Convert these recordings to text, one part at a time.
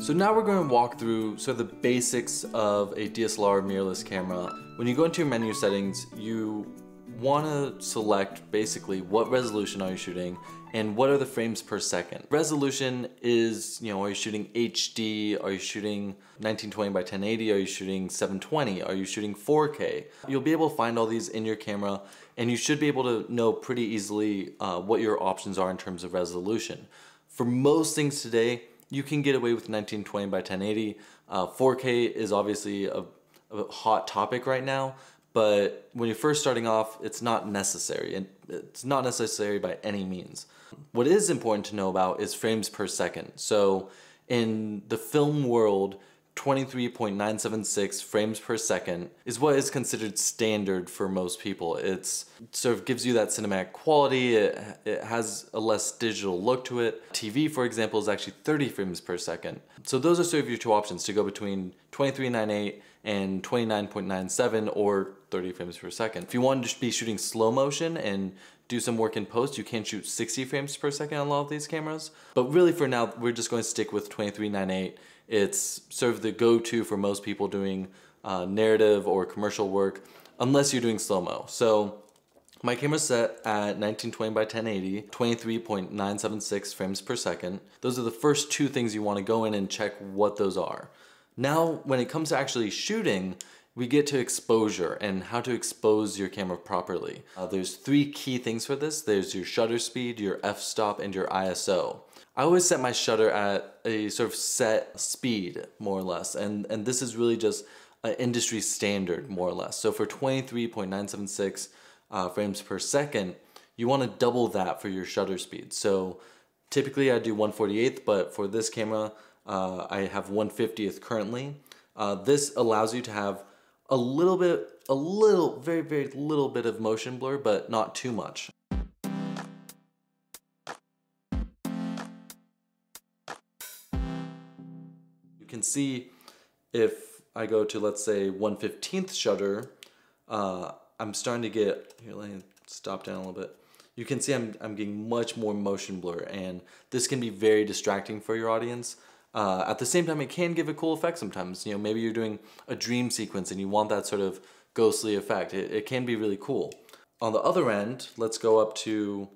So now we're going to walk through sort of the basics of a DSLR mirrorless camera. When you go into your menu settings, you want to select basically what resolution are you shooting and what are the frames per second. Resolution is, are you shooting HD? Are you shooting 1920 by 1080? Are you shooting 720? Are you shooting 4K? You'll be able to find all these in your camera, and you should be able to know pretty easily what your options are in terms of resolution. For most things today, you can get away with 1920 by 1080. 4K is obviously a hot topic right now, but when you're first starting off, it's not necessary, and it's not necessary by any means. What is important to know about is frames per second. So in the film world, 23.976 frames per second is what is considered standard for most people. It's sort of gives you that cinematic quality. It has a less digital look to it. TV, for example, is actually 30 frames per second. So those are sort of your two options to go between 23.98 and 29.97 or 30 frames per second. If you want to be shooting slow motion and do some work in post, you can shoot 60 frames per second on a lot of these cameras. But really for now, we're just going to stick with 23.98. It's sort of the go-to for most people doing narrative or commercial work, unless you're doing slow-mo. So my camera's set at 1920 by 1080, 23.976 frames per second. Those are the first two things you want to go in and check what those are. Now, when it comes to actually shooting, we get to exposure and how to expose your camera properly. There's three key things for this. There's your shutter speed, your f-stop, and your ISO. I always set my shutter at a sort of set speed, more or less, and this is really just an industry standard, more or less. So for 23.976 frames per second, you want to double that for your shutter speed. So typically I do 1/48th, but for this camera, I have 1/50th currently. This allows you to have very, very little bit of motion blur, but not too much. You can see if I go to, let's say, 1/15th shutter, I'm starting to get, here, let me stop down a little bit. You can see I'm getting much more motion blur, and this can be very distracting for your audience. At the same time, it can give a cool effect sometimes. Maybe you're doing a dream sequence and you want that sort of ghostly effect. It can be really cool. On the other end, let's go up to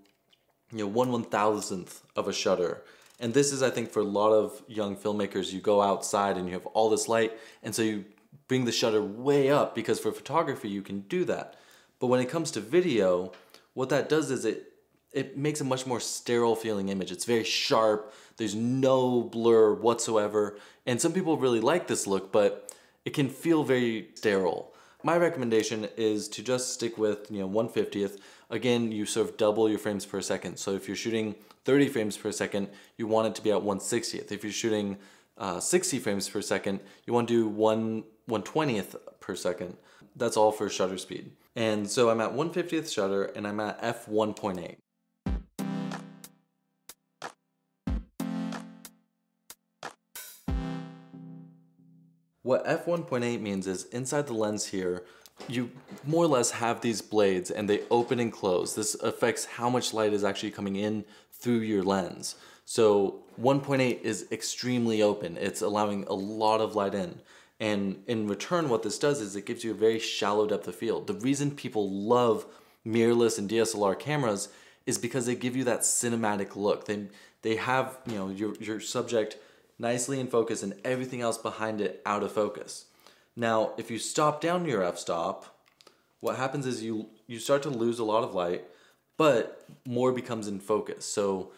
1/1000th of a shutter. And this is, I think, for a lot of young filmmakers, you go outside and you have all this light, and so you bring the shutter way up, because for photography you can do that. But when it comes to video, what that does is it makes a much more sterile feeling image. It's very sharp, there's no blur whatsoever, and some people really like this look, but it can feel very sterile. My recommendation is to just stick with 1/50th. Again, you sort of double your frames per second. So if you're shooting 30 frames per second, you want it to be at 1/60th. If you're shooting 60 frames per second, you want to do 1/20th per second. That's all for shutter speed. And so I'm at 1/50th shutter, and I'm at f1.8. What f1.8 means is inside the lens here, you more or less have these blades and they open and close. This affects how much light is actually coming in through your lens. So 1.8 is extremely open. It's allowing a lot of light in. And in return, what this does is it gives you a very shallow depth of field. The reason people love mirrorless and DSLR cameras is because they give you that cinematic look. They have your subject nicely in focus and everything else behind it out of focus. Now, if you stop down your f-stop, what happens is you start to lose a lot of light, but more becomes in focus. So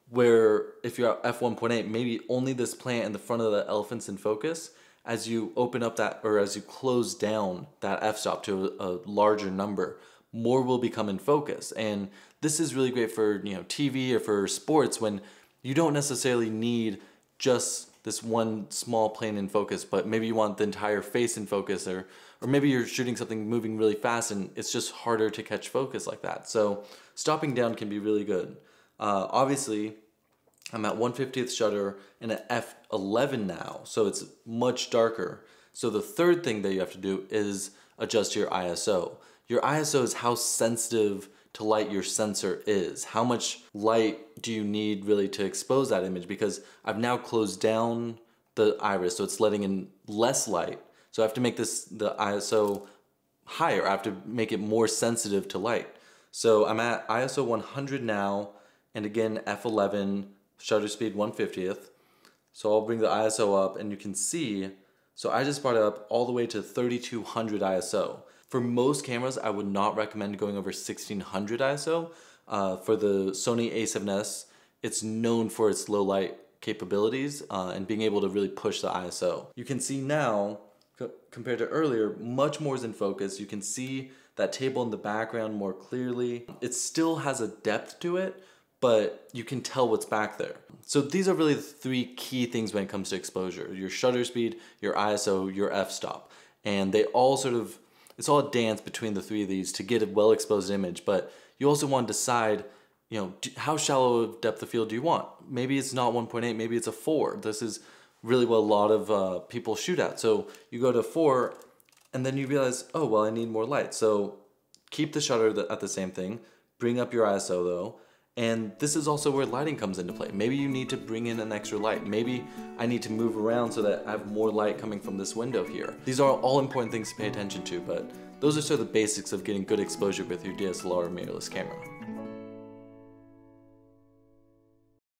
where if you're at f1.8, maybe only this plant in the front of the elephant's in focus, as you open up that, or as you close down that f-stop to a larger number, more will become in focus. And this is really great for TV or for sports, when you don't necessarily need just this one small plane in focus, but maybe you want the entire face in focus, or maybe you're shooting something moving really fast and it's just harder to catch focus like that. So stopping down can be really good. Obviously, I'm at 1/50th shutter and at f11 now, so it's much darker. So the third thing that you have to do is adjust your ISO. Your ISO is how sensitive to light your sensor is, how much light do you need really to expose that image, because I've now closed down the iris, so it's letting in less light. So I have to make the ISO higher. I have to make it more sensitive to light. So I'm at ISO 100 now, and again f11, shutter speed 1/50th. So I'll bring the ISO up, and you can see, so I just brought it up all the way to 3200 ISO. For most cameras, I would not recommend going over 1600 ISO. For the Sony a7S, it's known for its low light capabilities and being able to really push the ISO. You can see now, compared to earlier, much more is in focus. You can see that table in the background more clearly. It still has a depth to it, but you can tell what's back there. So these are really the three key things when it comes to exposure: your shutter speed, your ISO, your f-stop. And they all sort of, it's all a dance between the three of these to get a well-exposed image, but you also want to decide, you know, how shallow of depth of field do you want? Maybe it's not 1.8, maybe it's a 4. This is really what a lot of people shoot at. So you go to 4, and then you realize, oh, well, I need more light. So keep the shutter at the same thing, bring up your ISO though, and this is also where lighting comes into play. Maybe you need to bring in an extra light. Maybe I need to move around so that I have more light coming from this window here. These are all important things to pay attention to, but those are sort of the basics of getting good exposure with your DSLR or mirrorless camera.